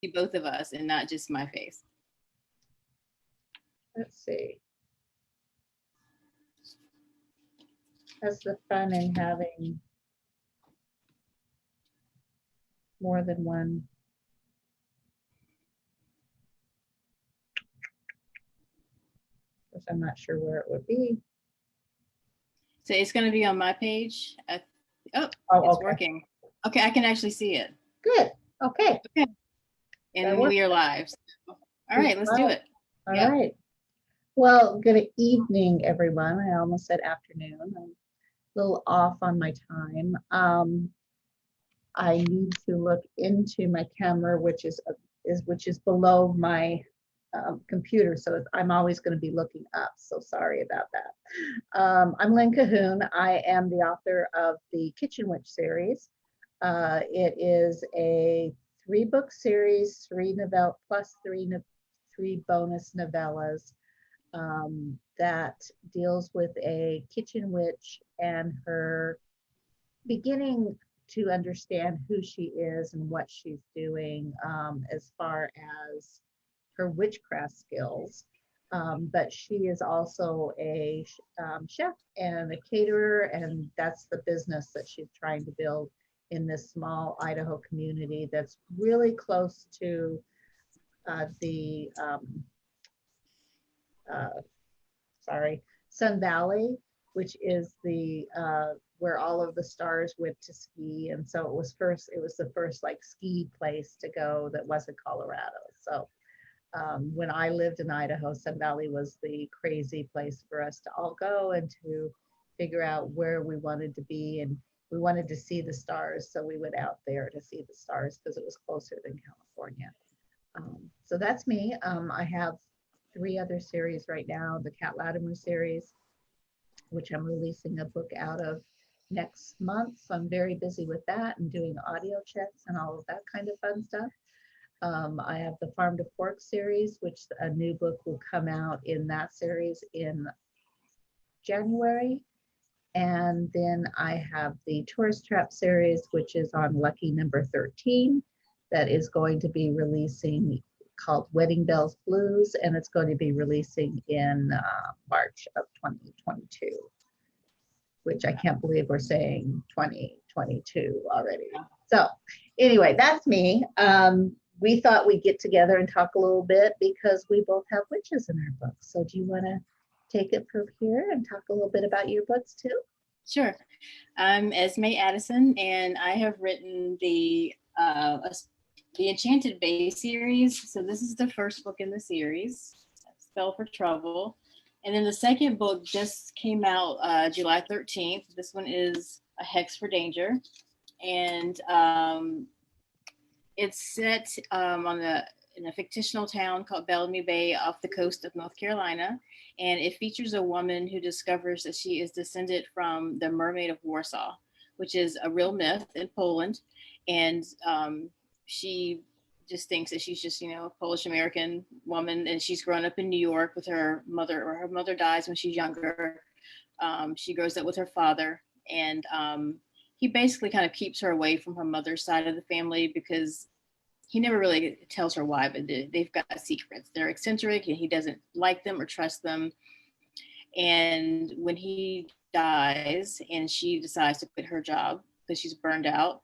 see both of us and not just my face. Let's see. That's the fun in having more than one. Which I'm not sure where it would be. So it's going to be on my page. Oh, it's okay. Working. Okay, I can actually see it. Good. Okay. And we are live. So. All right, let's do it. All right. Well, good evening, everyone. I almost said afternoon. I'm a little off on my time. I need to look into my camera, which is below my computer, so I'm always going to be looking up. So sorry about that. I'm Lynne Cahoon. I am the author of the Kitchen Witch series. It is a 3-book series, 3 novella plus 3 bonus novellas that deals with a kitchen witch and her beginning to understand who she is and what she's doing as far as her witchcraft skills. But she is also a chef and a caterer, and that's the business that she's trying to build in this small Idaho community that's really close to the Sun Valley, which is the where all of the stars went to ski, and so it was the first like ski place to go that wasn't Colorado. So when I lived in Idaho, Sun Valley was the crazy place for us to all go and to figure out where we wanted to be, and we wanted to see the stars, so we went out there to see the stars because it was closer than California. So that's me. I have 3 other series right now. The Cat Latimer series, which I'm releasing a book out of next month. So I'm very busy with that and doing audio checks and all of that kind of fun stuff. I have the Farm to Fork series, which a new book will come out in that series in January. And then I have the Tourist Trap series, which is on Lucky number 13, that is going to be releasing, called Wedding Bells Blues, and it's going to be releasing in March of 2022, which I can't believe we're saying 2022 already. So anyway, that's me. We thought we'd get together and talk a little bit because we both have witches in our books. So do you want to take it from here and talk a little bit about your books too? Sure. I'm Esme Addison, and I have written the Enchanted Bay series. So this is the first book in the series, Spell for Trouble. And then the second book just came out July 13th. This one is A Hex for Danger. And it's set in a fictional town called Bellamy Bay off the coast of North Carolina. And it features a woman who discovers that she is descended from the Mermaid of Warsaw, which is a real myth in Poland. And she just thinks that she's just, a Polish American woman, and she's grown up in New York with her mother, or her mother dies when she's younger. She grows up with her father, and he basically kind of keeps her away from her mother's side of the family because he never really tells her why, but they've got secrets. They're eccentric, and he doesn't like them or trust them. And when he dies and she decides to quit her job because she's burned out,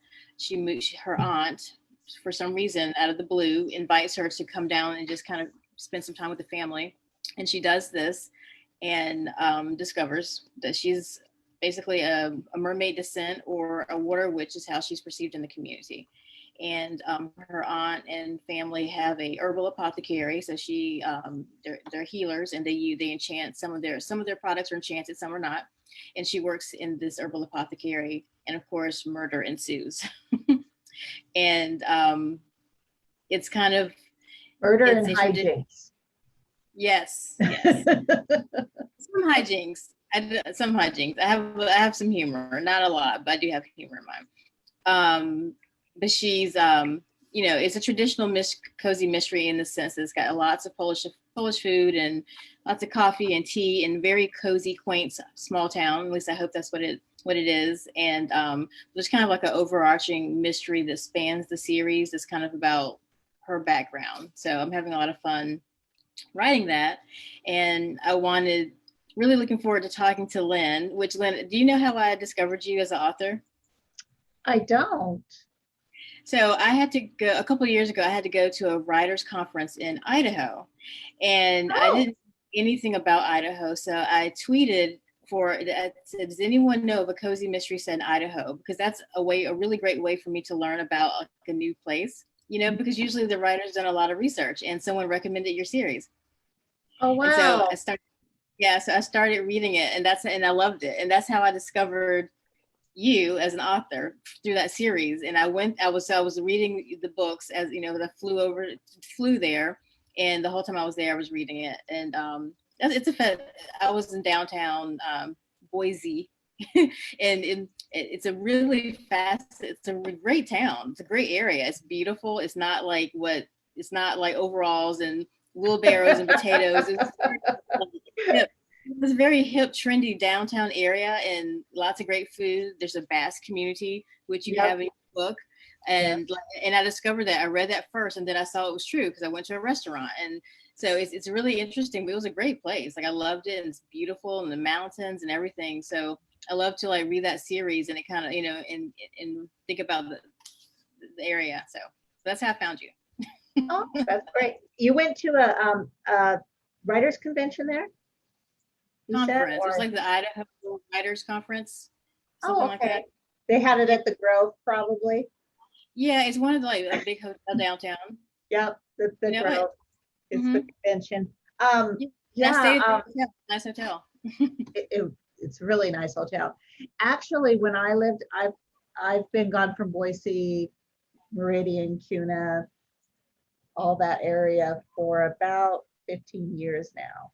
her aunt, for some reason, out of the blue, invites her to come down and just kind of spend some time with the family. And she does this and discovers that she's basically a mermaid descent, or a water witch is how she's perceived in the community. And her aunt and family have a herbal apothecary, so they're healers, and they enchant some of their products are enchanted, some are not. And she works in this herbal apothecary, and of course murder ensues. And it's kind of murder and hijinks. Yes. Some hijinks. I have some humor, not a lot, but I do have humor in mine. But she's, it's a traditional cozy mystery in the sense that it's got lots of Polish food and lots of coffee and tea, and very cozy, quaint, small town. At least I hope that's what it is. And there's kind of like an overarching mystery that spans the series. It's kind of about her background. So I'm having a lot of fun writing that. And really looking forward to talking to Lynn, which Lynn, do you know how I discovered you as an author? I don't. So I had to go a couple of years ago. I had to go to a writers conference in Idaho, and I Oh, didn't know anything about Idaho. So I tweeted I said, "Does anyone know of a cozy mystery set in Idaho?" Because that's a really great way for me to learn about like, a new place. You know, because usually the writer's done a lot of research, and someone recommended your series, oh and so wow. I started reading it, and I loved it, and that's how I discovered you as an author through that series. And I was reading the books as you know, flew there, and the whole time I was there, I was reading it. And I was in downtown Boise, and it's a great town. It's a great area. It's beautiful. It's not like overalls and wheelbarrows and potatoes. It's it was a very hip, trendy downtown area and lots of great food. There's a Basque community, which you Yep. have in your book. Yeah. And I discovered that. I read that first and then I saw it was true because I went to a restaurant. And so it's really interesting, but it was a great place. Like I loved it and it's beautiful and the mountains and everything. So I love to like read that series and it kind of, you know, and think about the area. So that's how I found you. Oh, that's great. You went to a writers convention there, you said, Conference. It was or? like the Idaho Writers Conference, something Oh, like okay. that. They had it at the Grove, probably. Yeah, it's one of the, like a big hotel downtown. Yep, the You know it. Grove is the Mm-hmm. convention. Yeah. And I Yeah, stayed at the hotel. Nice hotel. it's a really nice hotel. Actually, when I lived, I've been gone from Boise, Meridian, Kuna, all that area for about 15 years now.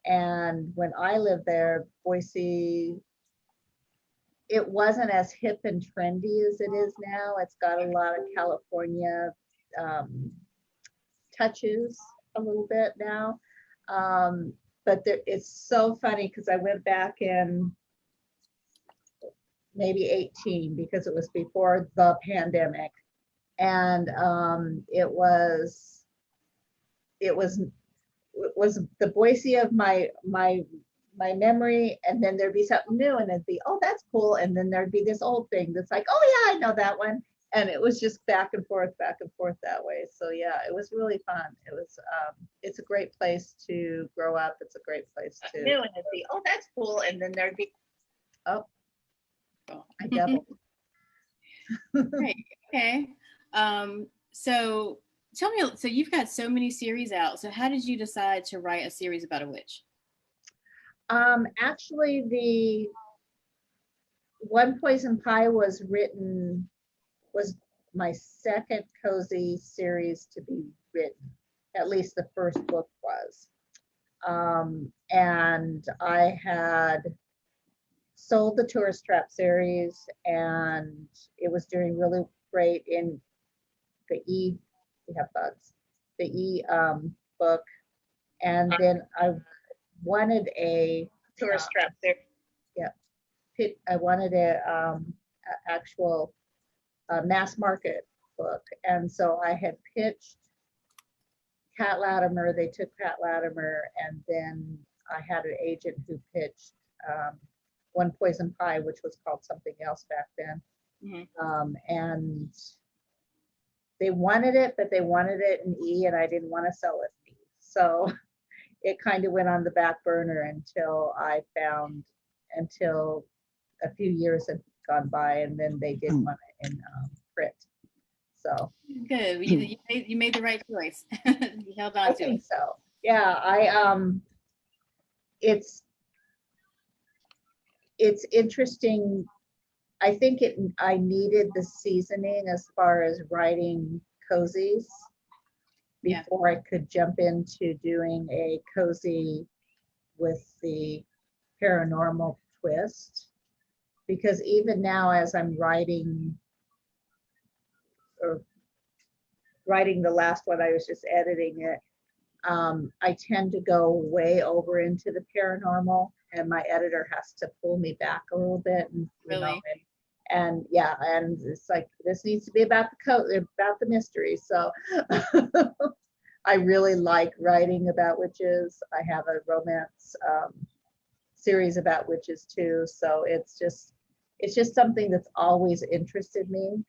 And when I lived there, Boise, it wasn't as hip and trendy as it is now. It's got a lot of California um, touches a little bit now. Um, but it's so funny because I went back in maybe 18 because it was before the pandemic. And it was the Boise of my memory, and then there'd be something new, and it'd be, oh, that's cool, and then there'd be this old thing that's like, oh yeah, I know that one, and it was just back and forth that way. So yeah, it was really fun. It's a great place to grow up. It's a great place to new, and it'd be, oh, that's cool, and then there'd be, oh, I doubled. Great. Okay. So tell me, so you've got so many series out. So how did you decide to write a series about a witch? Actually, the One Poison Pie was my second cozy series to be written. At least the first book was. And I had sold the Tourist Trap series, and it was doing really great in the we have bugs, the book. And then I wanted a Tourist Trap series. Yeah, I wanted a actual mass market book. And so I had pitched Pat Latimer. They took Pat Latimer, and then I had an agent who pitched One Poison Pie, which was called something else back then. And they wanted it, but they wanted it in E, and I didn't want to sell it in E. So it kind of went on the back burner until a few years had gone by, and then they did want it in print. So Good. You made the right choice. You held on I to it. think so. Yeah, it's interesting. I think I needed the seasoning as far as writing cozies before I could jump into doing a cozy with the paranormal twist. Because even now, as I'm writing the last one, I was just editing it. I tend to go way over into the paranormal, and my editor has to pull me back a little bit, and Really? And yeah, and it's like, this needs to be about about the mystery. So I really like writing about witches. I have a romance series about witches too. So it's just something that's always interested me,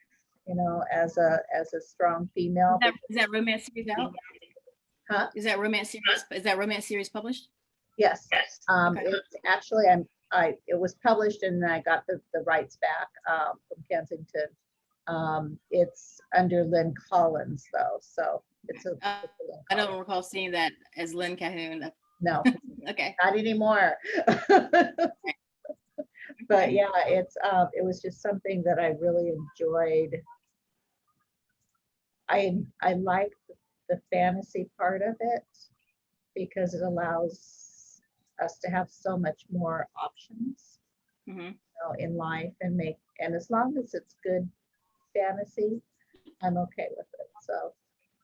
as a strong female. Is that romance series out? Huh? Is that romance series published? Yes. Okay. It's actually, it was published and then I got the rights back from Kensington. It's under Lynn Collins though, so it's a I don't recall seeing that as Lynne Cahoon. no, Okay. not anymore. But yeah, it was just something that I really enjoyed. I like the fantasy part of it because it allows us to have so much more options, Mm-hmm. in life, and as long as it's good fantasy, I'm okay with it. So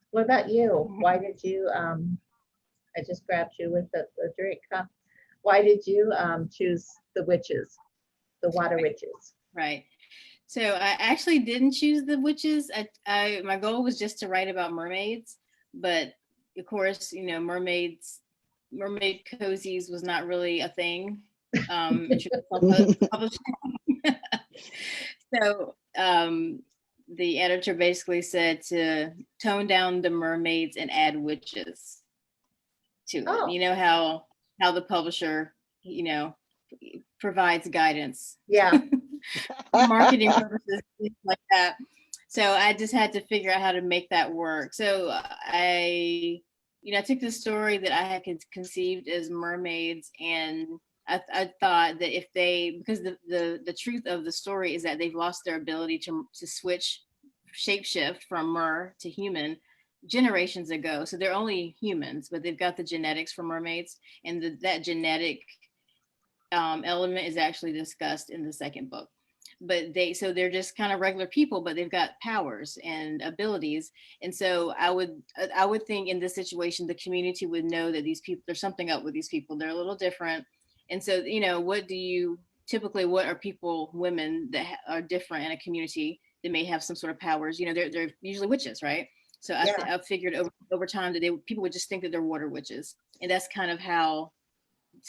what about you? Why did you I just grabbed you with the drink, huh? Why did you choose the witches, the water witches? Right. So I actually didn't choose the witches. My goal was just to write about mermaids, but of course, mermaid cozies was not really a thing. In publishing. So the editor basically said to tone down the mermaids and add witches to it. Oh, You know how the publisher, provides guidance. yeah. Marketing purposes, things like that. So I just had to figure out how to make that work. So I took the story that I had conceived as mermaids, and I thought that because the truth of the story is that they've lost their ability to switch, shapeshift from mer to human generations ago. So they're only humans, but they've got the genetics for mermaids, and that genetic element is actually discussed in the second book. But they're just kind of regular people, but they've got powers and abilities. And so I would think in this situation the community would know that these people, there's something up with these people, they're a little different. And so what are women that are different in a community that may have some sort of powers, they're usually witches, right? So Yeah. I figured over time that people would just think that they're water witches, and that's kind of how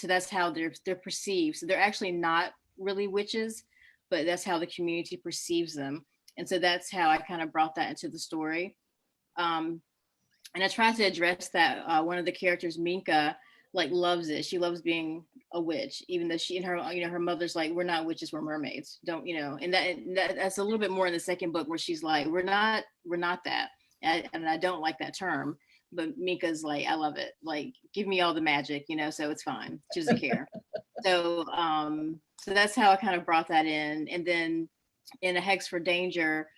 they're perceived. So they're actually not really witches, but that's how the community perceives them. And so that's how I kind of brought that into the story. And I tried to address that. One of the characters, Minka, like loves it. She loves being a witch, even though she and her mother's like, we're not witches, we're mermaids. Don't. And that's a little bit more in the second book where she's like, we're not that. And I don't like that term. But Minka's like, I love it. Like, give me all the magic, so it's fine. She doesn't care. So that's how I kind of brought that in. And then in A Hex for Danger,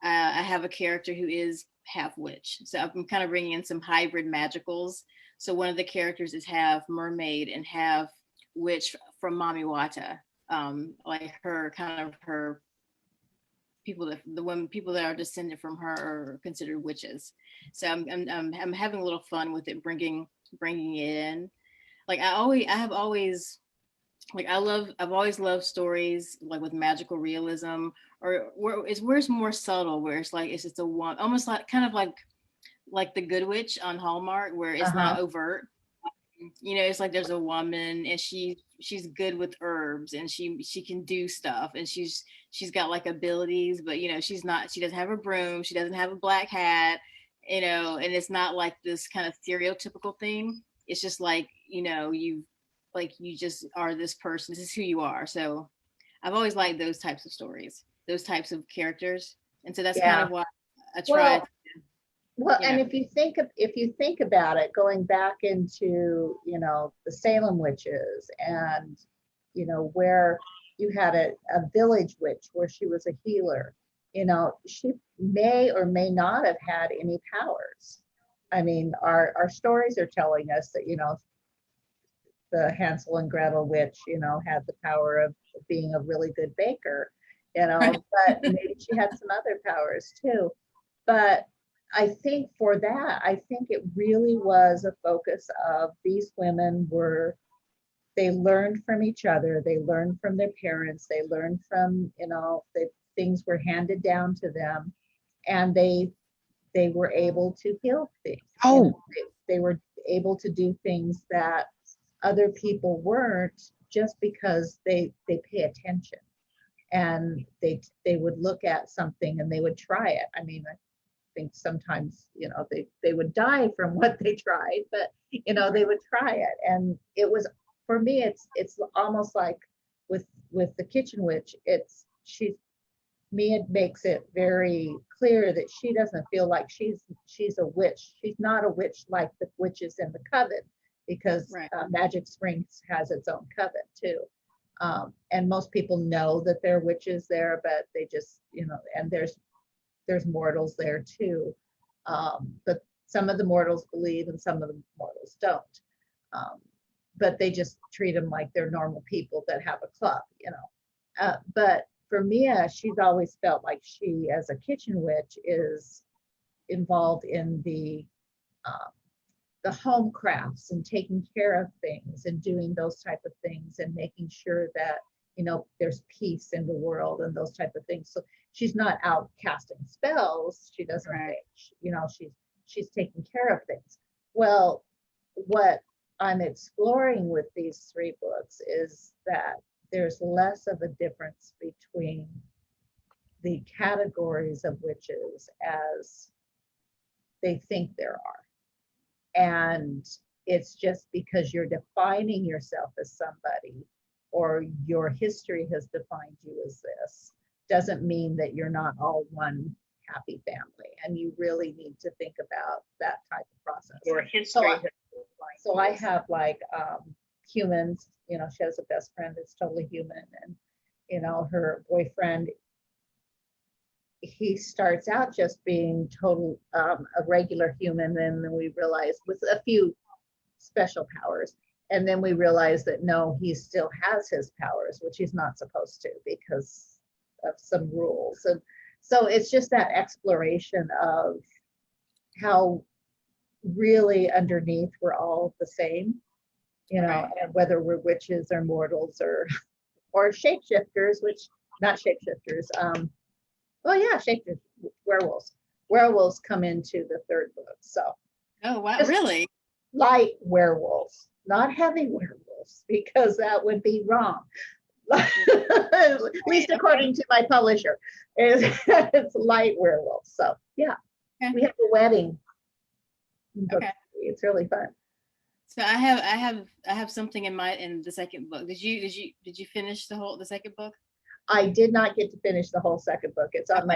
I have a character who is half witch. So I'm kind of bringing in some hybrid magicals. So one of the characters is half mermaid and half witch from Mami Wata. Like her people that are descended from her are considered witches. So I'm having a little fun with it, bringing it in. Like I've always loved stories like with magical realism, or where it's more subtle, where it's just a one, almost like kind of like the Good Witch on Hallmark, where it's not overt. It's like there's a woman and she's good with herbs, and she can do stuff, and she's got like abilities, but she doesn't have a broom, she doesn't have a black hat, and it's not like this kind of stereotypical thing. It's just like, you just are this person, this is who you are. So I've always liked those types of stories, those types of characters. And so that's kind Yeah. of why I tried. Well, and if you think about it, going back into, the Salem witches, and, where you had a village witch where she was a healer, she may or may not have had any powers. I mean, our stories are telling us that, the Hansel and Gretel witch, had the power of being a really good baker, but maybe she had some other powers too. But I think for that, I think it really was a focus of these women were they learned from each other, they learned from their parents, they learned from, the things were handed down to them, and they were able to heal things. They were able to do things that other people weren't, just because they pay attention, and they would look at something and they would try it. I mean, I think sometimes, they would die from what they tried, but they would try it. And it was, for me, it's almost like with the kitchen witch, Mia makes it very clear that she doesn't feel like she's a witch. She's not a witch like the witches in the coven, because Right. Magic Springs has its own coven too. And most people know that there are witches there, but they just, and there's mortals there too. But some of the mortals believe and some of the mortals don't. But they just treat them like they're normal people that have a club, But for Mia, she's always felt like she, as a kitchen witch, is involved in the home crafts and taking care of things and doing those type of things and making sure that there's peace in the world and those type of things. So she's not out casting spells. She doesn't Right. she's taking care of things. Well, what I'm exploring with these 3 books is that there's less of a difference between the categories of witches as they think there are. And it's just because you're defining yourself as somebody, or your history has defined you as this, doesn't mean that you're not all one happy family. And you really need to think about that type of process. Your history. So I have like humans, she has a best friend that's totally human, and her boyfriend, he starts out just being total a regular human, and then we realize, with a few special powers, and then we realize that no, he still has his powers, which he's not supposed to because of some rules. And so it's just that exploration of how really underneath we're all the same, Right. and whether we're witches or mortals or shapeshifters, which not shapeshifters, well, yeah, shapeshifters, werewolves come into the 3rd book. So Oh, wow. Just- Really? light werewolves, not heavy werewolves, because that would be wrong. At least according to my publisher, it's light werewolves. So yeah, Okay. we have a wedding. Okay. It's really fun. So I have something in the 2nd book. Did you finish the 2nd book? I did not get to finish the whole 2nd book. It's on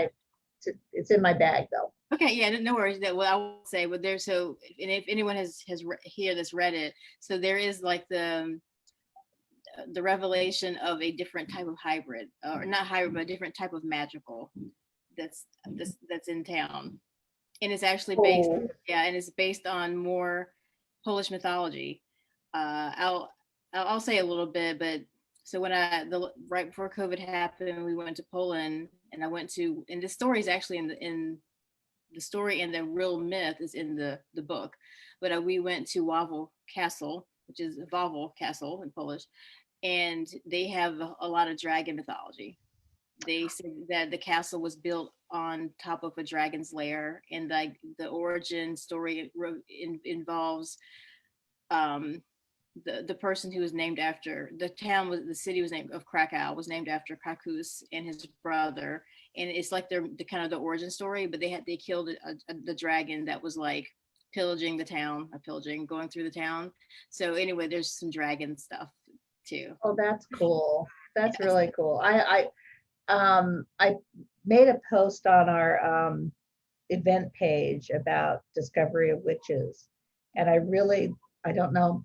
it's in my bag though. Okay, yeah, no worries. That what I will say, but there's and if anyone has here that's read it, so there is like the revelation of a different type of hybrid, or not hybrid, but a different type of magical that's in town, and it's actually based, and it's based on more Polish mythology. I'll say a little bit, but so when right before COVID happened, we went to Poland, and I went to, and the story is actually in the story, and the real myth is in the book, but we went to Wawel Castle, which is Wawel Castle in Polish, and they have a lot of dragon mythology. They said that the castle was built on top of a dragon's lair, and like the origin story involves the person who was named after the city was named of Krakow was named after Krakus and his brother, and it's like the kind of the origin story. But they killed the dragon that was like pillaging the town, going through the town. So anyway, there's some dragon stuff too. Oh, that's cool. That's Yes. really cool. I made a post on our event page about Discovery of Witches, and I don't know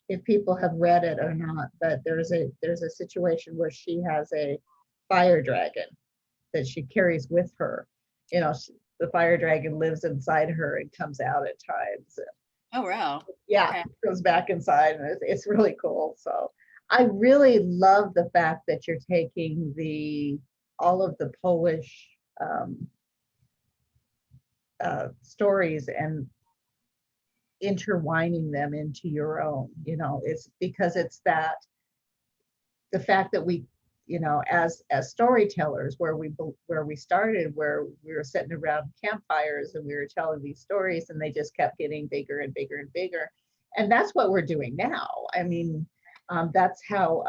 if people have read it or not, but there's a situation where she has a fire dragon that she carries with her. The fire dragon lives inside her and comes out at times. Oh wow. Yeah, Okay. it goes back inside, and it's really cool. So I really love the fact that you're taking all of the Polish stories and intertwining them into your own, it's because it's that the fact that we, as storytellers, where we started, where we were sitting around campfires and we were telling these stories, and they just kept getting bigger and bigger and bigger. And that's what we're doing now. I mean, that's how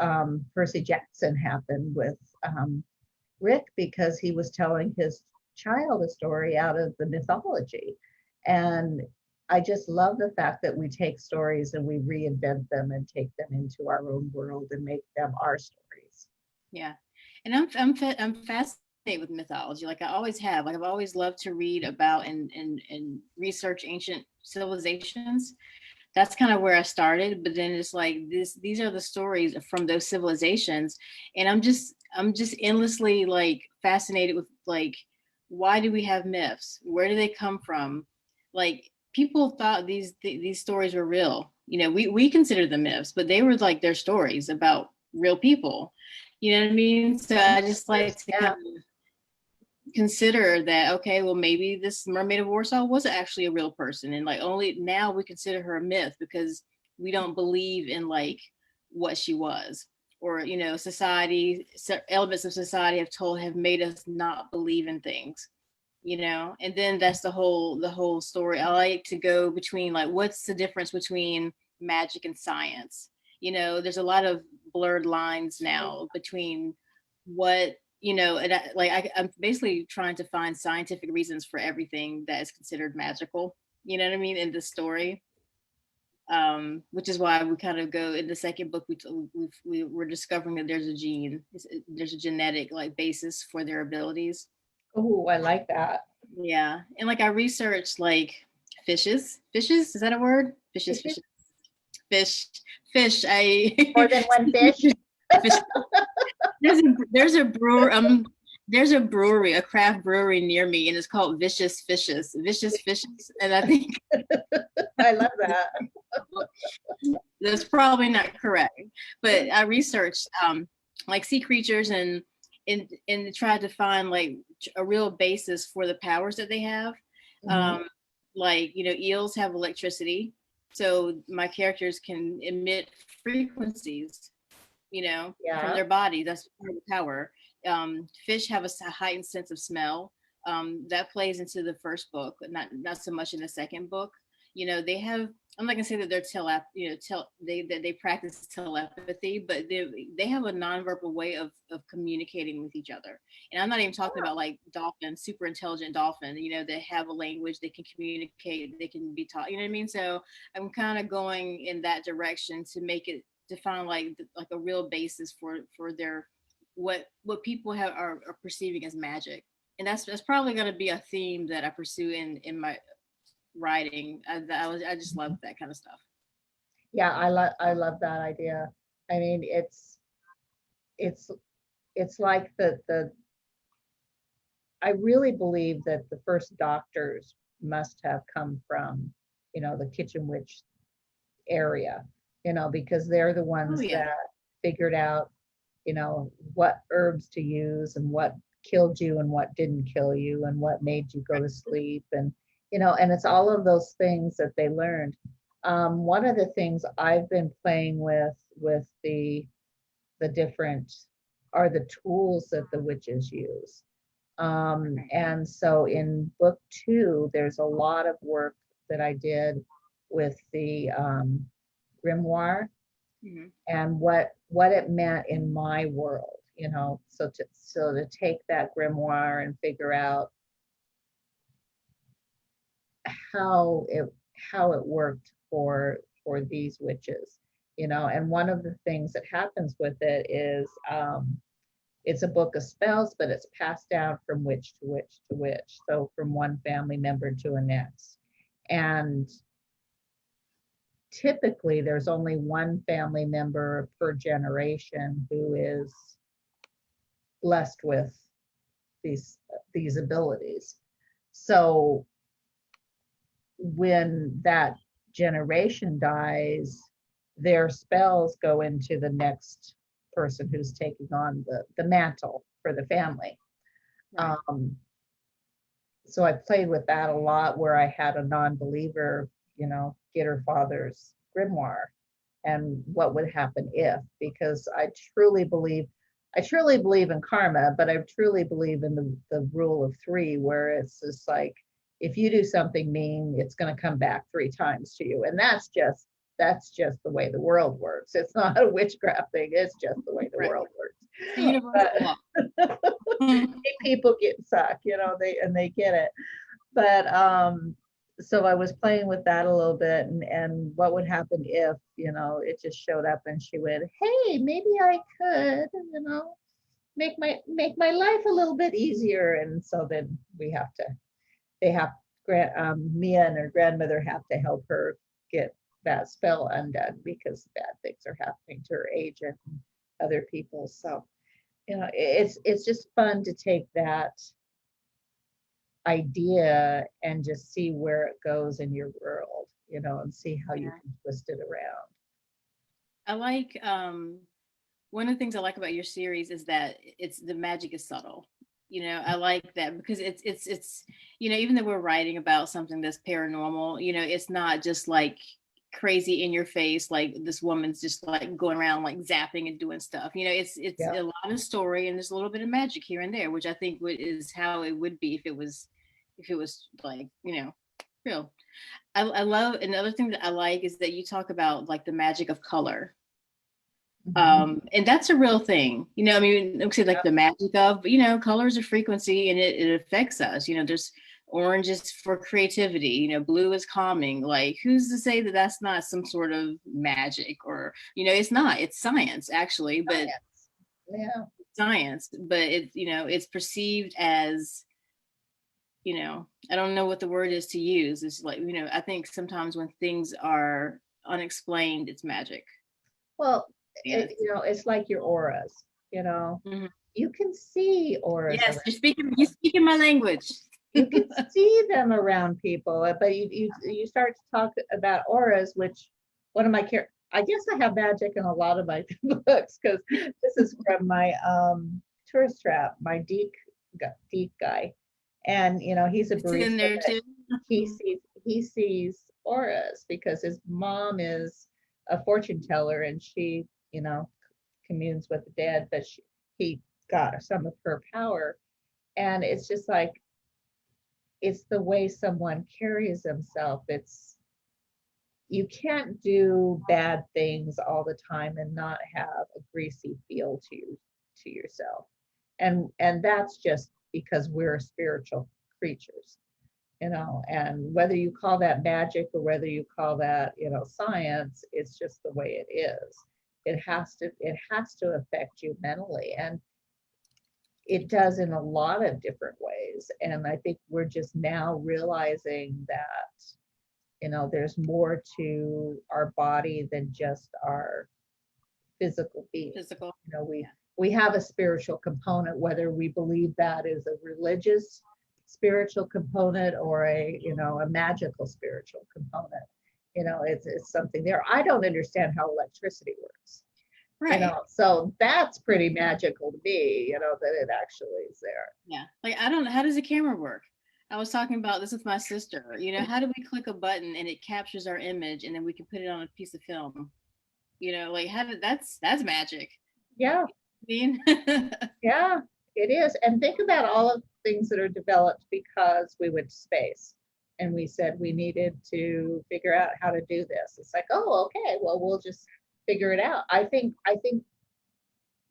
Percy Jackson happened with Rick, because he was telling his child a story out of the mythology. And I just love the fact that we take stories and we reinvent them and take them into our own world and make them our stories. Yeah, and I'm fascinated with mythology. Like I always have. Like I've always loved to read about and research ancient civilizations. That's kind of where I started. But then it's like these are the stories from those civilizations, and I'm just endlessly like fascinated with like why do we have myths? Where do they come from? Like people thought these stories were real. We consider them myths, but they were like their stories about real people. You know what I mean? So I just like to kind Yeah. of consider that, okay, well, maybe this mermaid of Warsaw was actually a real person. And like only now we consider her a myth because we don't believe in like what she was. Or, society, elements of society have made us not believe in things, and then that's the whole story. I like to go between like, what's the difference between magic and science? There's a lot of blurred lines now between what and I'm basically trying to find scientific reasons for everything that is considered magical, you know what I mean, in the story. Which is why we kind of go in the second book. We're discovering that there's a genetic like basis for their abilities. Oh, I like that. Yeah, and like I researched like fishes, is that a word? Fish fish I More than one fish. fish. There's a brewery, a craft brewery near me, and it's called Vicious Fishes, and I think I love that. that's probably not correct. But I researched like sea creatures and tried to find like a real basis for the powers that they have. Mhm. Um, like eels have electricity, so my characters can emit frequencies, from Yeah. their body. That's part of the power. Fish have a heightened sense of smell. That plays into the first book, not so much in the second book. They have. I'm not gonna say that they're they practice telepathy, but they have a nonverbal way of communicating with each other. And I'm not even talking about like dolphins, super intelligent dolphin. They have a language, they can communicate, they can be taught. You know what I mean? So I'm kind of going in that direction to find like a real basis for their what people are perceiving as magic. And that's probably going to be a theme that I pursue in my writing. I just love that kind of stuff. Yeah, I love that idea. I mean, it's it's like the I really believe that the first doctors must have come from, the kitchen witch area, because they're the Oh ones yeah. that figured out, what herbs to use and what killed you and what didn't kill you and what made you go to sleep. And, and it's all of those things that they learned. One of the things I've been playing with the different are the tools that the witches use. And so in book 2, there's a lot of work that I did with the grimoire Hmm. and what it meant in my world, so to take that grimoire and figure out how it how it worked for these witches, and one of the things that happens with it is it's a book of spells, but it's passed down from witch to witch to witch, so from one family member to the next. And typically there's only one family member per generation who is blessed with these abilities. So when that generation dies, their spells go into the next person who's taking on the mantle for the family. Right. Um, so I played with that a lot, where I had a non-believer get her father's grimoire and what would happen if, because I truly believe in karma, but I truly believe in the rule of three, where it's just like, if you do something mean, it's going to come back three times to you. And that's just the way the world works. It's not a witchcraft thing. It's just the way the Right. world works. It's the universal law. People get suck, they get it. But so I was playing with that a little bit, and what would happen if, it just showed up and she went, hey, maybe I could, make my life a little bit easier. And so then Mia and her grandmother have to help her get that spell undone, because bad things are happening to her agent and other people. So, it's just fun to take that idea and just see where it goes in your world, and see how you can twist it around. I like one of the things I like about your series is that the magic is subtle. I like that, because it's even though we're writing about something that's paranormal, it's not just like crazy in your face, like this woman's just like going around like zapping and doing stuff. It's Yeah. a lot of story, and there's a little bit of magic here and there, which I think is how it would be if it was like real. I love another thing that I like is that you talk about like the magic of color. And that's a real thing. I mean, I say like the magic of, colors are frequency, and it affects us. There's orange is for creativity, blue is calming. Like, who's to say that that's not some sort of magic? Or, it's not, it's science actually, but Yeah. science, but it's perceived as, I don't know what the word is to use. It's like, I think sometimes when things are unexplained, it's magic. Well, it's like your auras, Mm-hmm. you can see auras Yes, around. you're speaking my language. You can see them around people, but you start to talk about auras, which one of my I guess I have magic in a lot of my books, because this is from my tourist trap, my deep guy, and he's a It's in there barista. too. He sees auras because his mom is a fortune teller, and she communes with the dead, but he got some of her power. And it's just like, it's the way someone carries themselves. You can't do bad things all the time and not have a greasy feel to yourself. And that's just because we're spiritual creatures, and whether you call that magic or whether you call that, science, it's just the way it is. It has to affect you mentally, and it does in a lot of different ways. And I think we're just now realizing that, there's more to our body than just our physical being. Physical. We have a spiritual component, whether we believe that is a religious spiritual component or a magical spiritual component. It's something there. I don't understand how electricity works. Right. So that's pretty magical to me, that it actually is there. Yeah. Like, I don't know, how does the camera work? I was talking about this with my sister. How do we click a button and it captures our image, and then we can put it on a piece of film? Like, that's magic. Yeah. I mean, Yeah, it is. And think about all of the things that are developed because we went to space and we said we needed to figure out how to do this. It's like, oh, okay, well, we'll just figure it out. I think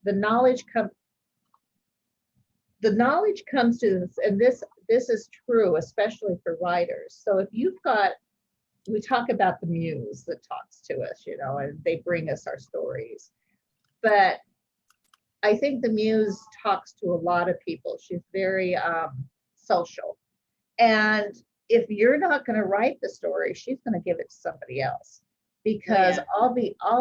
the knowledge comes to this, and this is true, especially for writers. So if we talk about the muse that talks to us, and they bring us our stories. But I think the muse talks to a lot of people. She's very social. And if you're not going to write the story, she's going to give it to somebody else. Because I'll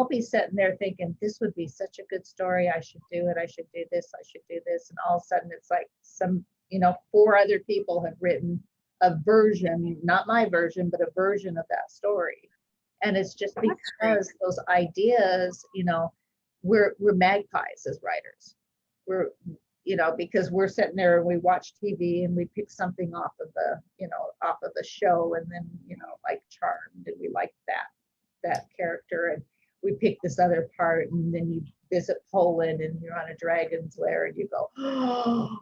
be sitting there thinking, this would be such a good story. I should do it. I should do this. I should do this. And all of a sudden it's like four other people have written a version, not my version, but a version of that story. And it's just because those ideas, we're magpies as writers. because we're sitting there and we watch TV and we pick something off of the show, and then, like Charmed, and we like that character, and we pick this other part, and then you visit Poland and you're on a dragon's lair and you go, oh,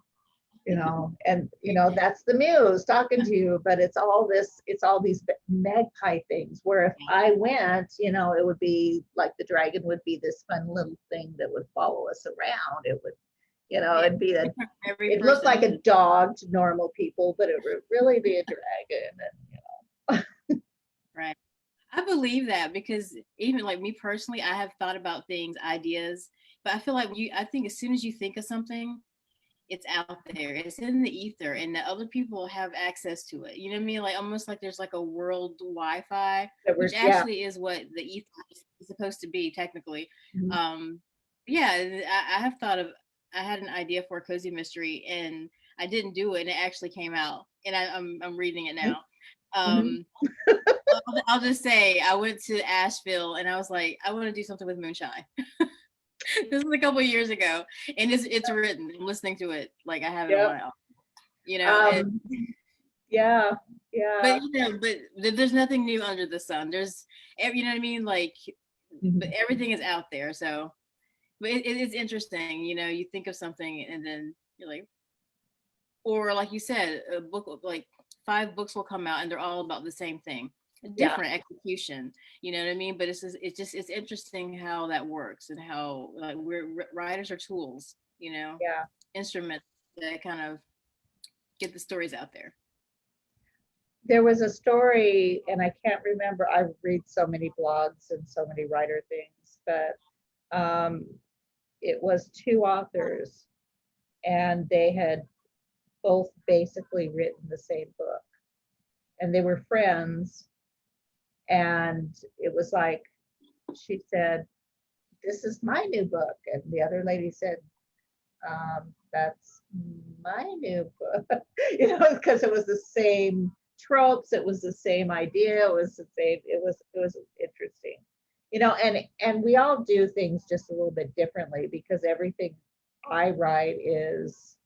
that's the muse talking to you, but it's all these magpie things, where if I went, it would be like the dragon would be this fun little thing that would follow us around. It would, it looked like a dog to normal people, but it would really be a dragon. And Right. I believe that, because even like me personally, I have thought about things, ideas, but I feel like I think as soon as you think of something, it's out there, it's in the ether, and the other people have access to it. You know what I mean? Like almost like there's like a world Wi-Fi, which actually is what the ether is supposed to be technically. Mm-hmm. I have thought of, I had an idea for a cozy mystery and I didn't do it, and it actually came out, and I'm reading it now. I'll just say I went to Asheville and I was like, I want to do something with moonshine. This was a couple of years ago, and it's written. I'm listening to it like I have it on my own, yeah. But there's nothing new under the sun. There's, you know what I mean, like, but everything is out there. So, but it's interesting. You think of something and then you're like, or like you said, a book, like 5 books will come out and they're all about the same thing. Different execution, you know what I mean? But it's interesting how that works, and how like writers are tools, instruments that kind of get the stories out there. There was a story, and I can't remember, I read so many blogs and so many writer things, but it was 2 authors, and they had both basically written the same book, and they were friends. And it was like, she said, this is my new book. And the other lady said, that's my new book, because it was the same tropes. It was the same idea. It was the same. It was interesting, and we all do things just a little bit differently, because everything I write is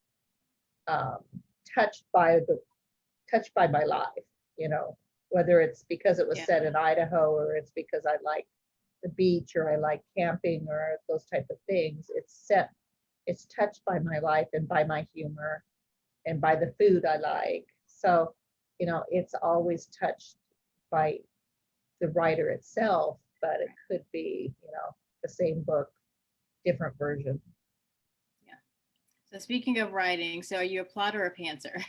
touched by my life, whether it's because it was set in Idaho, or it's because I like the beach, or I like camping, or those type of things. It's touched by my life and by my humor and by the food I like. So, it's always touched by the writer itself, but it could be, the same book, different version. Yeah. So speaking of writing, so are you a plotter or a pantser?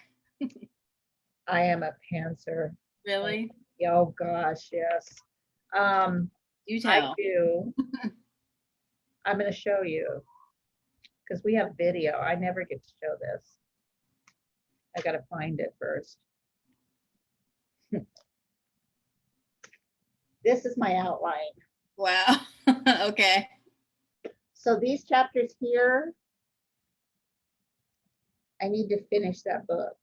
I am a pantser. Really? Oh gosh, yes. You tell. I do. I'm going to show you, because we have video. I never get to show this. I got to find it first. This is my outline. Wow. Okay. So these chapters here, I need to finish that book.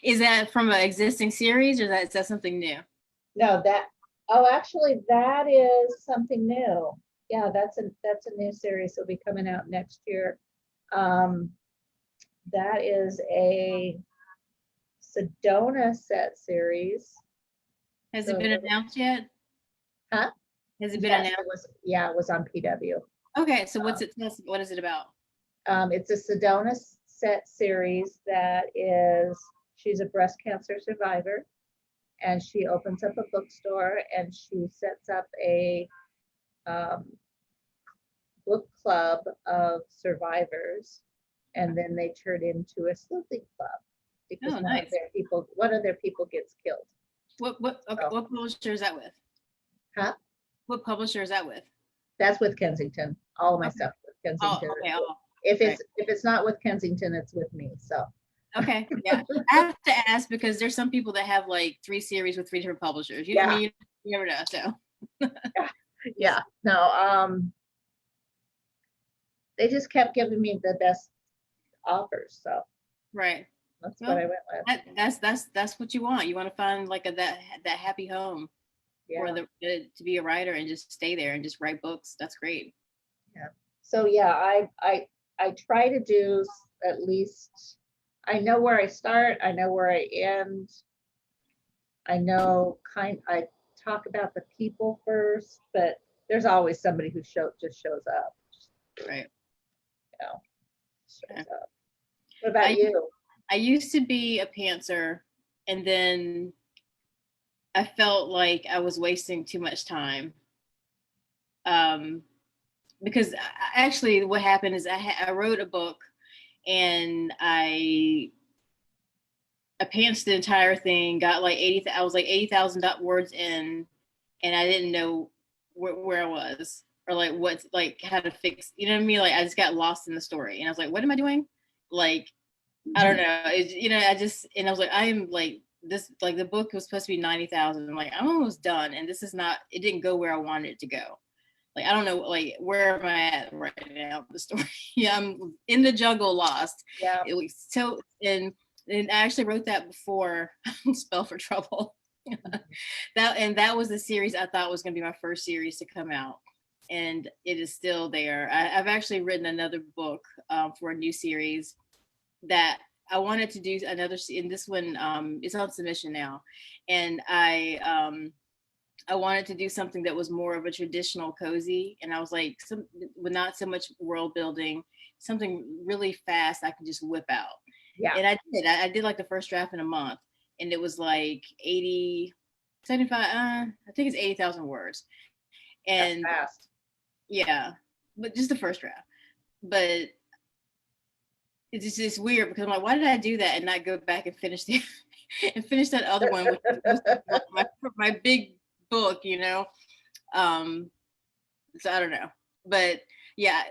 Is that from an existing series, or is that something new? No, actually that is something new. Yeah, that's a new series. It'll be coming out next year. That is a Sedona set series. Has it been announced yet? Huh? Has it been announced? It was on PW. Okay, so what is it about? It's a Sedona set series that is, she's a breast cancer survivor, and she opens up a bookstore, and she sets up a book club of survivors, and then they turn into a sleuthing club, because one of their people gets killed. What publisher is that with? Huh? What publisher is that with? That's with Kensington. All of my stuff with Kensington. If it's not with Kensington, it's with me. So. Okay. Yeah. I have to ask, because there's some people that have like 3 series with 3 different publishers. You know what I mean? You never know. So. Yeah. No. They just kept giving me the best offers. So. Right. That's what I went with. That's what you want. You want to find like that happy home. Or to be a writer and just stay there and just write books. That's great. Yeah. So yeah, I try to do at least, I know where I start, I know where I end. I know I talk about the people first, but there's always somebody who just shows up, Right. you know, Yeah. shows up. What about you? I used to be a pantser, and then I felt like I was wasting too much time. Because actually, what happened is I wrote a book, and I pantsed the entire thing. Got like 80. I was like 80,000 words in, and I didn't know where I was, or like what's like how to fix. You know what I mean? Like I just got lost in the story, and I was like, "What am I doing?" Like I don't know. I just, and I was like, I am like this. Like the book was supposed to be 90,000. I'm like, I'm almost done, and this is not. It didn't go where I wanted it to go. Like I don't know. Like where am I at right now? The story. Yeah, I'm in the jungle, lost. Yeah. It was so and I actually wrote that before Spell for Trouble. That was the series I thought was going to be my first series to come out, and it is still there. I've actually written another book for a new series that I wanted to do another, and this one is on submission now, and I wanted to do something that was more of a traditional cozy, and I was like, with not so much world building, something really fast I could just whip out. Yeah. And I did. I did like the first draft in a month, and it was like 80, 75. I think it's 80,000 words, That's and fast. yeah, but just the first draft. But it's weird because I'm like, why did I do that and not go back and finish the and finish that other one, which was my big book, you know? So I don't know, but yeah,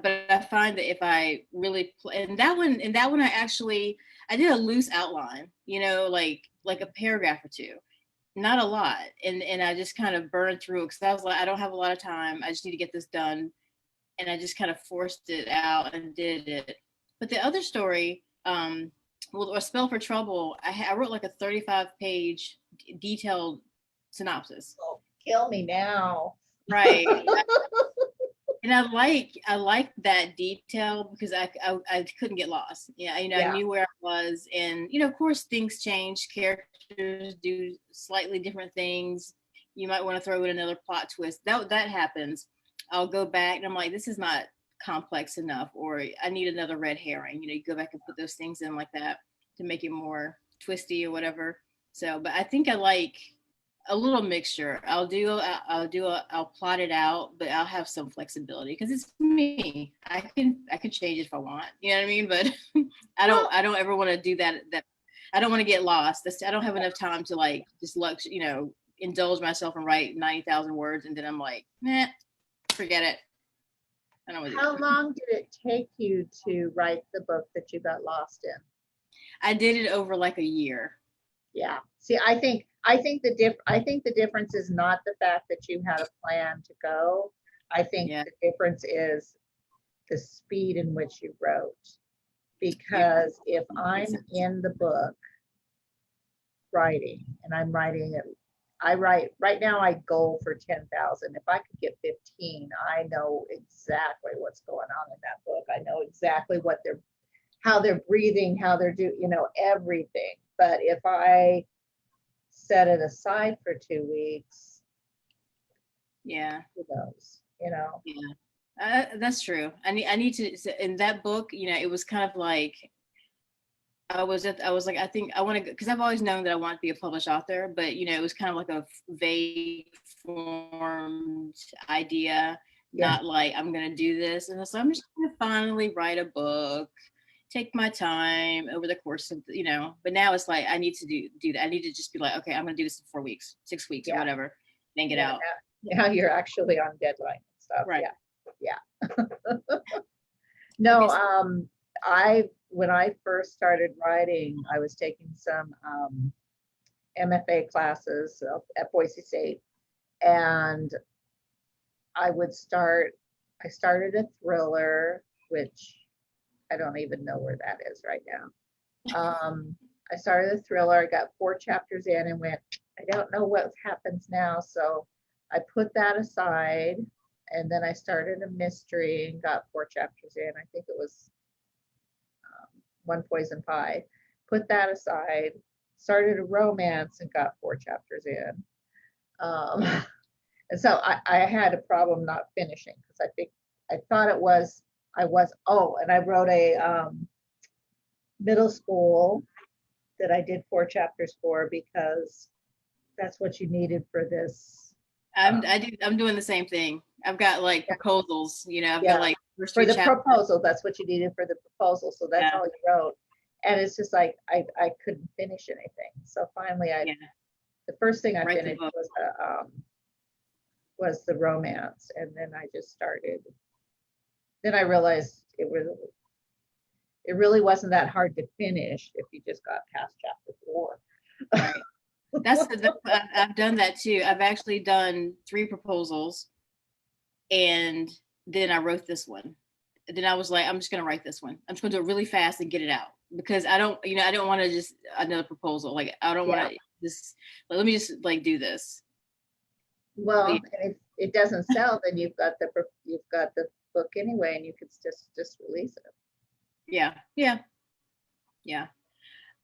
but I find that if I really play, and that one I did a loose outline, you know, like a paragraph or two, not a lot, and I just kind of burned through it because I was like, I don't have a lot of time. I just need to get this done, and I just kind of forced it out and did it. But the other story, well, or Spell for Trouble, I wrote like a 35-page detailed synopsis. Oh, kill me now. Right. And I like that detail because I couldn't get lost. Yeah, you know, I Yeah. knew where I was, and you know, of course, things change. Characters do slightly different things. You might want to throw in another plot twist. That happens. I'll go back and I'm like, this is not complex enough, or I need another red herring. You know, you go back and put those things in like that to make it more twisty or whatever. So, but I think I like a little mixture. I'll plot it out, but I'll have some flexibility because it's me. I can change it if I want. You know what I mean? But I don't ever want to do that. I don't want to get lost. I don't have enough time to like just you know, indulge myself and write 90,000 words, and then I'm like, nah, forget it. I don't want to do How that. long did it take you to write the book that you got lost in? I did it over like a year. Yeah. See, I think the difference is not the fact that you had a plan to go. I think Yeah. the difference is the speed in which you wrote. Yeah. Because if I'm in the book writing and I'm writing it, I write right now, I goal for 10,000. If I could get 15, I know exactly what's going on in that book. I know exactly how they're breathing, how they're doing, you know, everything. But if I set it aside for 2 weeks, Yeah. who knows, you know? Yeah. That's true. I need to, in that book, you know, it was kind of like, I was like, I think I want to, because I've always known that I want to be a published author, but you know, it was kind of like a vague formed idea, Yeah. not like I'm going to do this. And so I'm just going to finally write a book, take my time over the course of, you know, but now it's like, I need to do that. I need to just be like, okay, I'm going to do this in 4 weeks, 6 weeks or Yeah. whatever, then get out. Now you're actually on deadline and stuff. Right. Yeah. No, when I first started writing, I was taking some MFA classes at Boise State, and I started a thriller, which I don't even know where that is right now. I started a thriller, I got 4 chapters in and went, I don't know what happens now. So I put that aside And then I started a mystery and got 4 chapters in. I think it was One Poison Pie. Put that aside. Started a romance and got 4 chapters in. And so I had a problem not finishing because I thought it was, and I wrote a middle school that I did 4 chapters for because that's what you needed for this. I'm doing the same thing. I've got like proposals, I've got like first for 3 the chapters. proposal. That's what you needed for the proposal. So that's all you wrote. And it's just like I couldn't finish anything. So finally, the first thing I finished was the romance, and then I just started. Then I realized it really wasn't that hard to finish if you just got past chapter 4. Right. I've done that too. I've actually done 3 proposals, and then I wrote this one. And then I was like, I'm just gonna write this one. I'm just gonna do it really fast and get it out because I don't want to just another proposal. Like I don't want to just let me just like do this. Well, if it doesn't sell, then you've got the book anyway, and you could just release it. Yeah.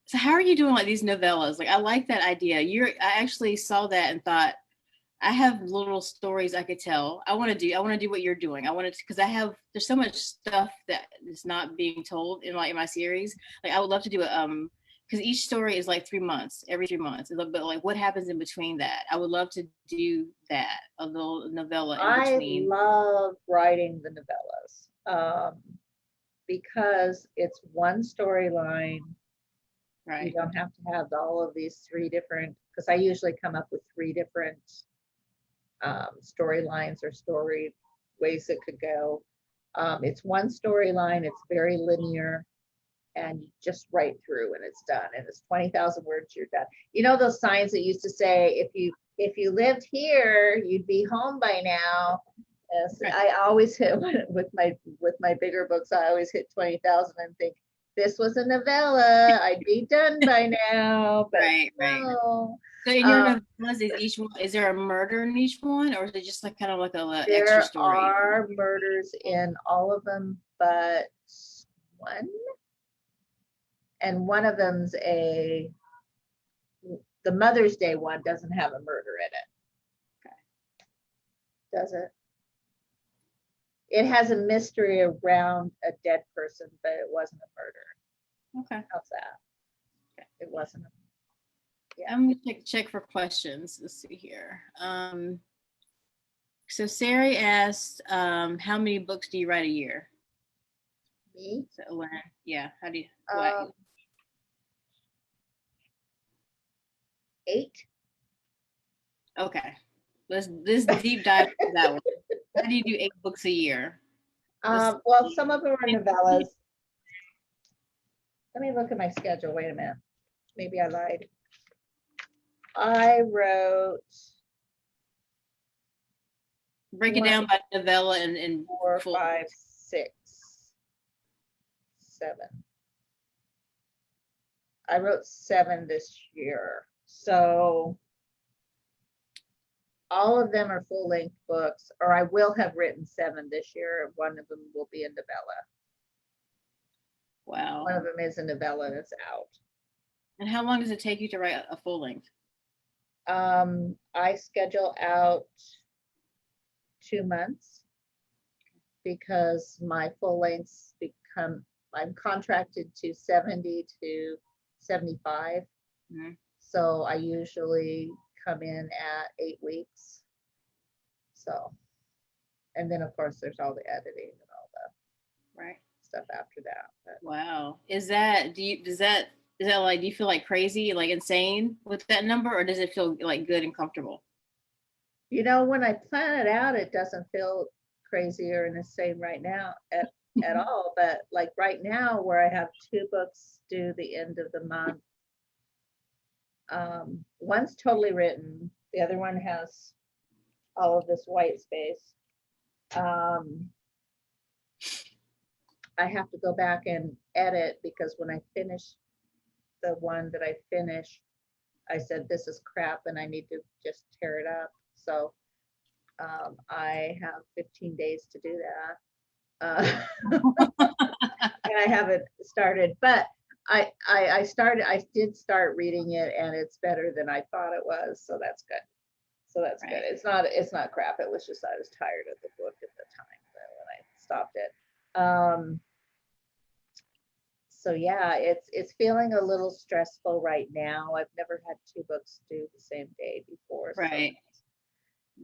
So how are you doing like these novellas? Like I like that idea. I actually saw that and thought I have little stories I could tell. I want to do what you're doing. I want to, because there's so much stuff that is not being told in my series. Like I would love to do it. Because each story is like 3 months, every 3 months. But like what happens in between that? I would love to do that, a little novella in between. I love writing the novellas because it's one storyline. Right. You don't have to have all of these 3 different, because I usually come up with 3 different storylines or story ways it could go. It's one storyline, it's very linear, and you just write through and it's done. And it's 20,000 words, you're done. You know those signs that used to say, if you lived here, you'd be home by now. Right. I always hit with my bigger books, I always hit 20,000 and think, this was a novella, I'd be done by now. But right. So in your novellas, is there a murder in each one, or is it just like kind of like a extra story? There are murders in all of them but one, and one of them's the Mother's Day one doesn't have a murder in it. Okay. Does it? It has a mystery around a dead person, but it wasn't a murder. Okay. How's that? Okay. It wasn't. I'm gonna check for questions. Let's see here. So Sari asked, how many books do you write a year? Me? So Lynn, yeah. How do you? 8. Okay. Let's deep dive into that one. How do you do 8 books a year? Well, some of them are novellas. Let me look at my schedule. Wait a minute. Maybe I lied. I wrote. Break it down by novella and 4, 5, 6, 7. I wrote 7 this year. So all of them are full-length books, or I will have written 7 this year. One of them will be a novella. Wow. One of them is a novella that's out. And how long does it take you to write a full length? I schedule out 2 months because my full lengths I'm contracted to 70 to 75. Mm-hmm. So I usually come in at 8 weeks. So, and then of course there's all the editing and all the stuff after that. But. Wow. Do you feel like crazy, like insane with that number, or does it feel like good and comfortable? When I plan it out, it doesn't feel crazy or insane right now at all. But like right now, where I have 2 books due the end of the month, one's totally written, the other one has all of this white space. I have to go back and edit because when I finished the one that I finished, I said, this is crap and I need to just tear it up. So I have 15 days to do that. And I haven't started, but I did start reading it, and it's better than I thought it was. So that's good. So that's good. It's not crap. It was just, I was tired of the book at the time when I stopped it. So yeah, it's feeling a little stressful right now. I've never had two books due the same day before. Right.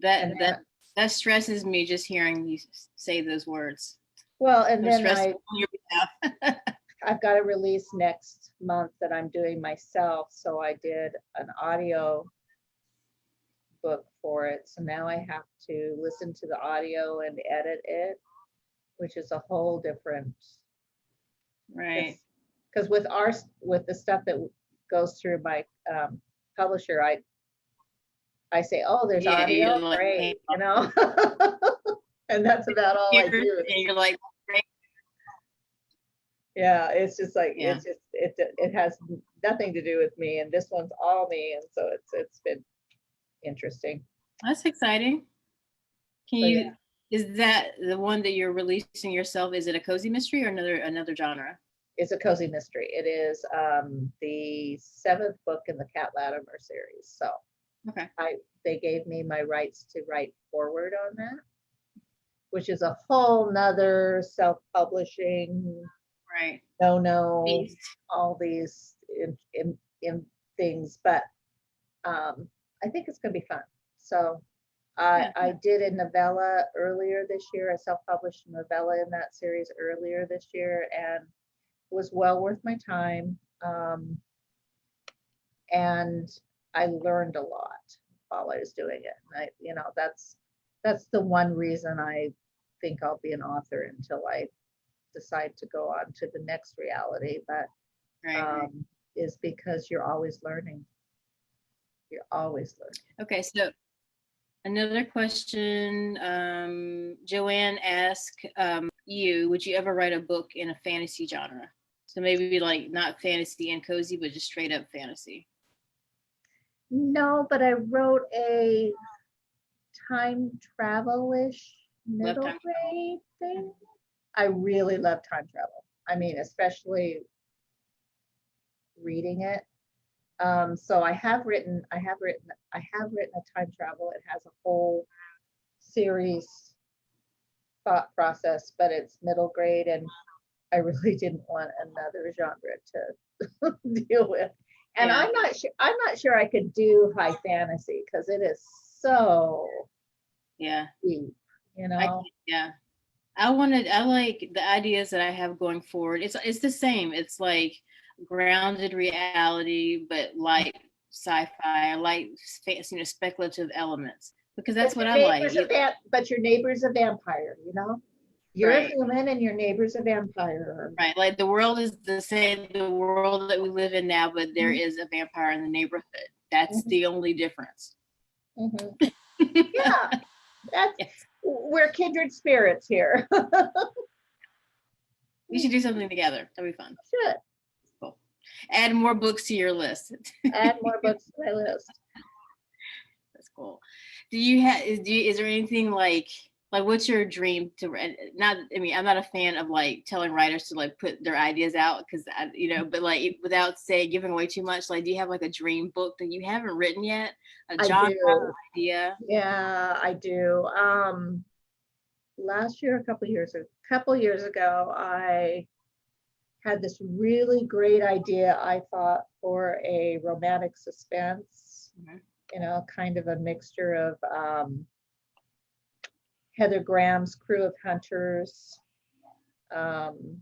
So, and that stresses me just hearing you say those words. Well, and then I've got a release next month that I'm doing myself. So I did an audio book for it. So now I have to listen to the audio and edit it, which is a whole different. Right. Because with the stuff that goes through my publisher, I say, oh, there's audio, like, great, you know. And that's about all I do. And you're like, great. Yeah, it's just like, it has nothing to do with me, and this one's all me, and so it's been interesting. That's exciting. Is that the one that you're releasing yourself? Is it a cozy mystery or another genre? It's a cozy mystery. It is the 7th book in the Cat Latimer series. So okay, they gave me my rights to write forward on that, which is a whole nother self-publishing. Right. No, all these in things, but I think it's going to be fun. So I did a novella earlier this year. I self-published a novella in that series earlier this year, and it was well worth my time. And I learned a lot while I was doing it. And that's the one reason I think I'll be an author until I decide to go on to the next reality. But is because you're always learning. You're always learning. Okay, so another question, Joanne asked would you ever write a book in a fantasy genre? So maybe like not fantasy and cozy, but just straight up fantasy. No, but I wrote a time travel-ish middle grade thing. I really love time travel. I mean, especially reading it. So I have written a time travel. It has a whole series thought process, but it's middle grade, and I really didn't want another genre to deal with. And I'm not sure I could do high fantasy because it is so deep, you know. I like the ideas that I have going forward. It's the same. It's like grounded reality, but light sci-fi, light speculative elements, because that's what I like. But your neighbor's a vampire, you know. You're a human and your neighbor's a vampire. Right. Like the world is the same, the world that we live in now, but there is a vampire in the neighborhood. That's the only difference. Yeah. We're kindred spirits here. We should do something together. That'd be fun. Should. Cool. Add more books to your list. Add more books to my list. That's cool. Is there anything like what's your dream to I'm not a fan of like telling writers to like put their ideas out because but like without giving away too much, like do you have like a dream book that you haven't written yet, a genre idea? Yeah, I do. Last year, a couple years ago, I had this really great idea, I thought, for a romantic suspense, kind of a mixture of Heather Graham's Crew of Hunters, and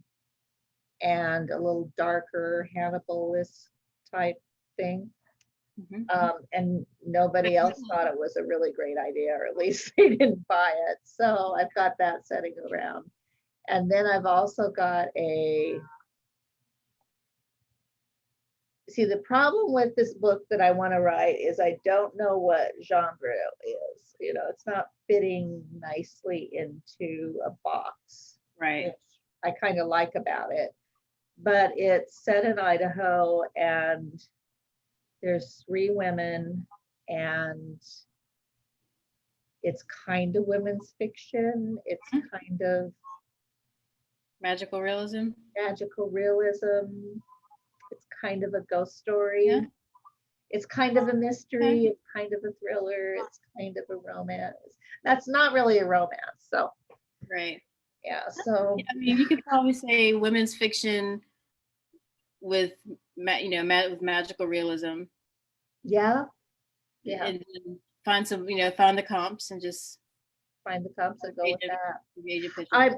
a little darker Hannibal-esque type thing. And nobody else thought it was a really great idea, or at least they didn't buy it. So I've got that setting around. And then I've also got see, the problem with this book that I want to write is I don't know what genre it is. It's not fitting nicely into a box. Right. Which I kind of like about it. But it's set in Idaho, and there's 3 women, and It's kind of women's fiction. It's kind of Magical realism. magical realism. It's kind of a ghost story. Yeah. It's kind of a mystery. It's kind of a thriller. It's kind of a romance. That's not really a romance. So, Right. yeah. So, I mean, you could probably say women's fiction with, with magical realism. yeah. Yeah. And then find some, find the comps and just Find the comps and go with that. Major picture. I'm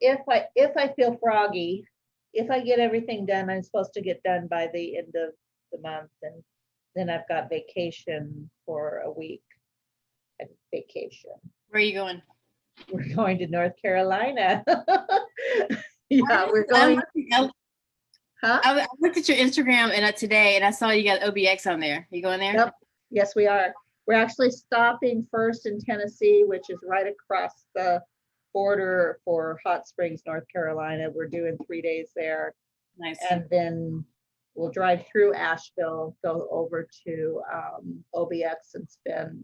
if I feel froggy, if I get everything done, I'm supposed to get done by the end of the month, and then I've got vacation for a week. Vacation. Where are you going? We're going to North Carolina. Yeah, we're going. Huh? I looked at your Instagram and today, and I saw you got OBX on there. You going there? Yep. Yes, we are. We're actually stopping first in Tennessee, which is right across the border for Hot Springs, North Carolina. We're doing 3 days there. Nice. And then we'll drive through Asheville, go over to OBX and spend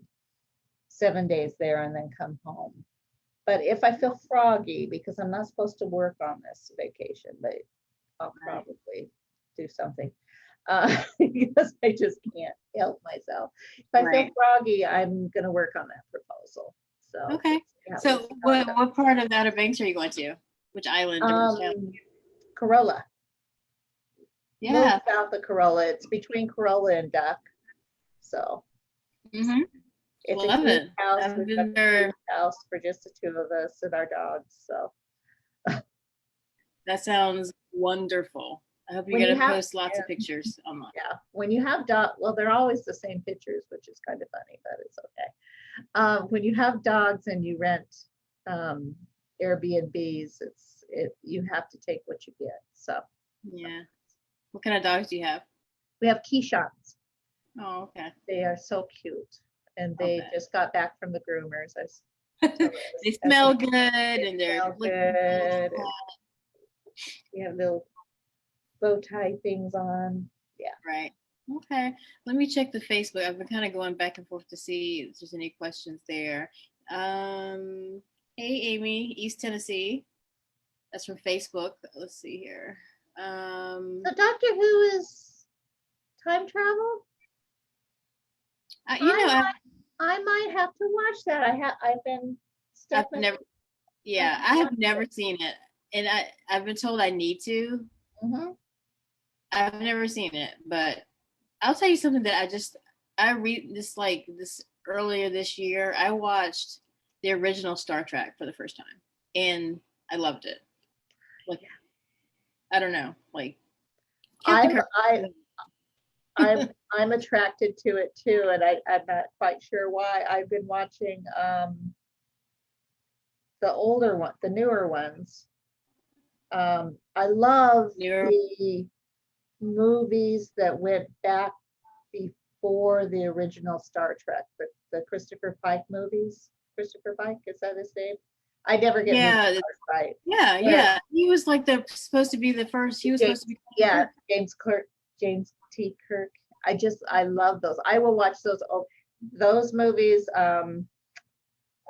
7 days there and then come home. But if I feel froggy, because I'm not supposed to work on this vacation, but I'll probably do something. Because I just can't help myself. If I feel froggy, I'm going to work on that proposal. So okay. Yeah, so what part of Outer Banks are you going to? Which island? Corolla. Yeah. South of Corolla. It's between Corolla and Duck. So it's Love a house. I've We've been got there. a house for just the two of us and our dogs. So that sounds wonderful. I hope you're going to post lots of pictures online. Yeah, when you have dogs, well, they're always the same pictures, which is kind of funny, but it's okay. When you have dogs and you rent Airbnbs, you have to take what you get. So yeah. What kind of dogs do you have? We have Keeshonts. Oh, okay. They are so cute, and they just got back from the groomers. They smell good, and they're good. We have little bow tie things on. Yeah. Right. Okay. Let me check the Facebook. I've been kind of going back and forth to see if there's any questions there. Hey, Amy, East Tennessee. That's from Facebook. Let's see here. So Doctor Who is time travel? I might have to watch that. I've been stuck. I have never seen it, and I've been told I need to. I've never seen it, but I'll tell you something that I read this earlier this year. I watched the original Star Trek for the first time, and I loved it. I don't know, I'm attracted to it too, and I'm not quite sure why. I've been watching the older one, the newer ones. I love the movies that went back before the original Star Trek, the Christopher Pike movies. Christopher Pike, is that his name? I never get movies right. Yeah. He was supposed to be the first. He was supposed to be. Yeah, James T. Kirk. I love those. I will watch those movies.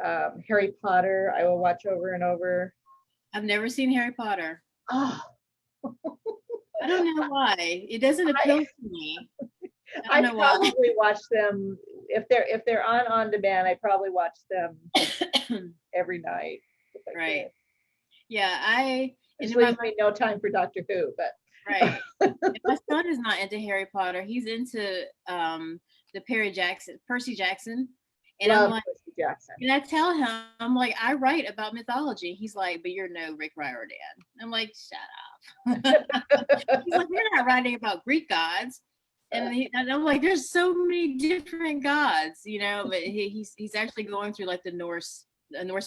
Harry Potter, I will watch over and over. I've never seen Harry Potter. Oh. I don't know why. It doesn't appeal to me. I probably watch them if they're on demand. I probably watch them every night. Right. Yeah, it leaves me no time for Doctor Who, but right. My son is not into Harry Potter. He's into the Percy Jackson. And I'm like, Jackson. And I tell him, I'm like, I write about mythology. He's like, but you're no Rick Riordan. I'm like, shut up. He's like, you're not writing about Greek gods. And I'm like, there's so many different gods, but he's actually going through the Norse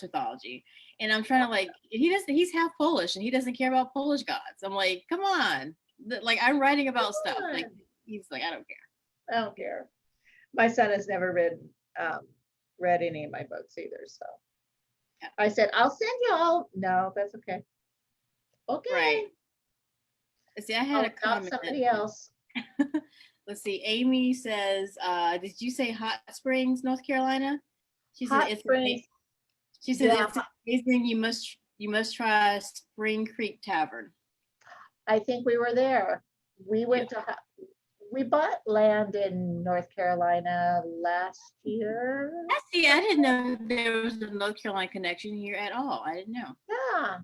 mythology. And I'm trying to he's half Polish and he doesn't care about Polish gods. I'm like, come on. I'm writing about stuff. He's like, I don't care. I don't care. My son has never read any of my books either. So I said, I'll send you all. No, that's okay. Okay. Right. See, I had a comment. Somebody else. let's see. Amy says, did you say Hot Springs, North Carolina? She said Hot it's Springs. she said Yeah, it's amazing. You must try Spring Creek Tavern. I think we were there. We Yeah. went to, we bought land in North Carolina last year. See, I didn't know there was a North Carolina connection here at all. I didn't know. Yeah.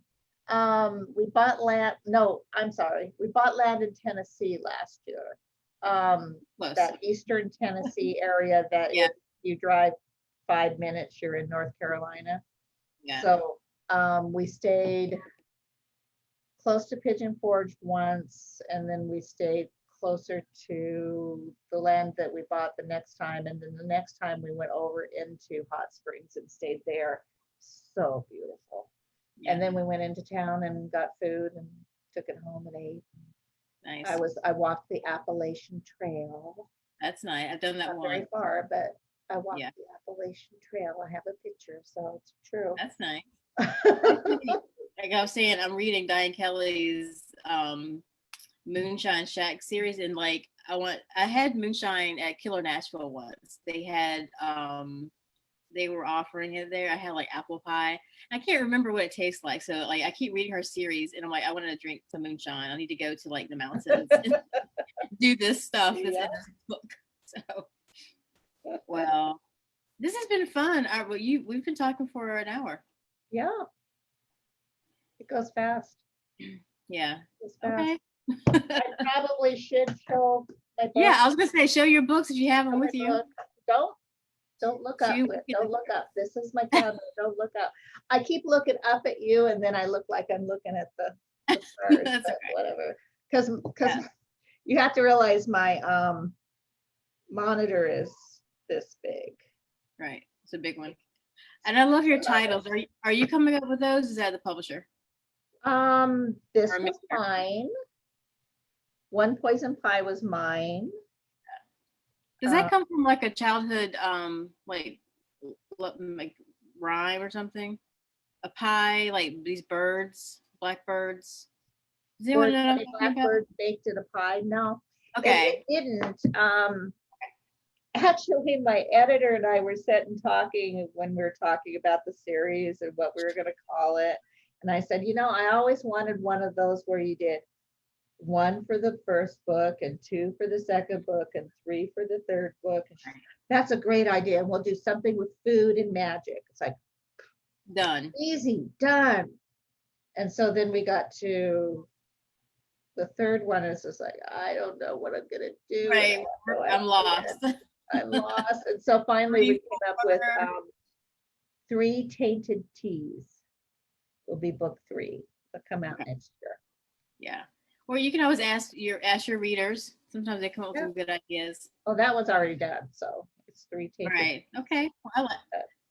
We bought land. No, I'm sorry. We bought land in Tennessee last year. Close. That eastern Tennessee area that Yeah. if you drive 5 minutes, you're in North Carolina. Yeah. So we stayed close to Pigeon Forge once, and then we stayed closer to the land that we bought the next time. And then the next time we went over into Hot Springs and stayed there. So beautiful. Yeah. And then we went into town and got food and took it home and ate. Nice. I walked the Appalachian Trail. That's nice. I've done that Not one. very far, but I walked Yeah. the Appalachian Trail. I have a picture, so it's true. That's nice. Like I was saying, I'm reading Diane Kelly's Moonshine Shack series, and like I had moonshine at Killer Nashville once. They were offering it there. I had like apple pie. I can't remember what it tastes like. So like I keep reading her series and I'm like, I want to drink some moonshine. I need to go to like the mountains and do this stuff that's in this book. So well, this has been fun. We've been talking for an hour. Yeah. It goes fast. Yeah. It goes fast. Okay. I probably should show my book. Yeah, I was gonna say show your books if you have them with you. Don't look up. Don't look up. This is my camera. Don't look up. I keep looking up at you, and then I look like I'm looking at the stars. That's okay. Whatever. Because you have to realize my monitor is this big. Right, it's a big one. And I love your titles. Are you coming up with those? Is that the publisher? This was mine. One Poison Pie was mine. Does that come from like a childhood like rhyme or something? A pie, like these birds, blackbirds. Does anyone know blackbirds baked in a pie? No. Okay. It didn't. Actually, my editor and I were sitting talking when we were talking about the series and what we were going to call it. And I said, I always wanted one of those where you did 1 for the first book and 2 for the second book and 3 for the third book. That's a great idea. And we'll do something with food and magic. It's like done. Easy, done. And so then we got to the third one is just like, I don't know what I'm gonna do. Right. I'm lost. I'm lost. And so finally we came up with 3 Tainted Teas will be book 3. They'll come out next year. Yeah. Or you can always ask your readers. Sometimes they come up with some good ideas. Oh, that was already done. So it's 3 Tainted. Right. Okay. Well,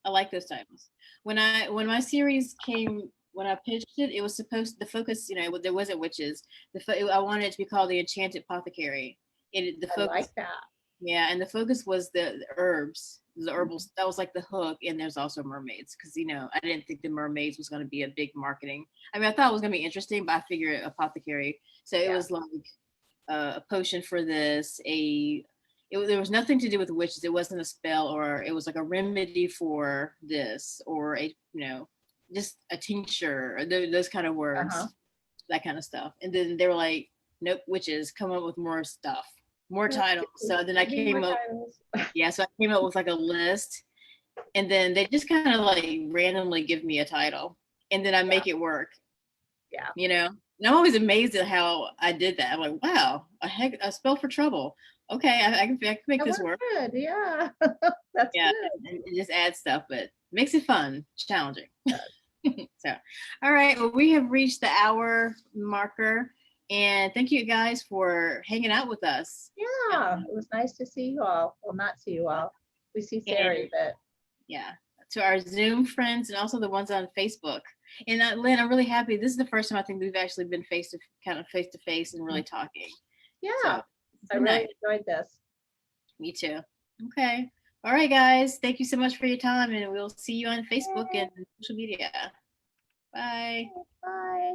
I like those titles. When my series came, when I pitched it, it was supposed the focus, there wasn't witches. I wanted it to be called The Enchanted Apothecary. I like that. Yeah, and the focus was the herbs, the herbals. That was like the hook, and there's also mermaids because I didn't think the mermaids was going to be a big marketing. I mean, I thought it was going to be interesting, but I figured apothecary. So it was like a potion for this. There was nothing to do with witches. It wasn't a spell, or it was like a remedy for this, or just a tincture, or those kind of words, that kind of stuff. And then they were like, nope, witches, come up with more stuff. More titles. So then I came up. Yeah, so I came up with like a list, and then they just kind of like randomly give me a title, and then I make it work. Yeah. And I'm always amazed at how I did that. I'm like, wow, a spell for trouble. Okay, I can make this work. Good. Yeah. That's good. And just add stuff, but makes it fun, challenging. So, all right. Well, we have reached the hour marker. And thank you guys for hanging out with us. Yeah, it was nice to see you all. Well, not see you all. We see Sari, but yeah. To our Zoom friends and also the ones on Facebook. And Lynn, I'm really happy. This is the first time I think we've actually been face to face and really talking. Yeah, so, I really enjoyed this. Me too. Okay. All right, guys. Thank you so much for your time, and we'll see you on Facebook and social media. Bye. Bye.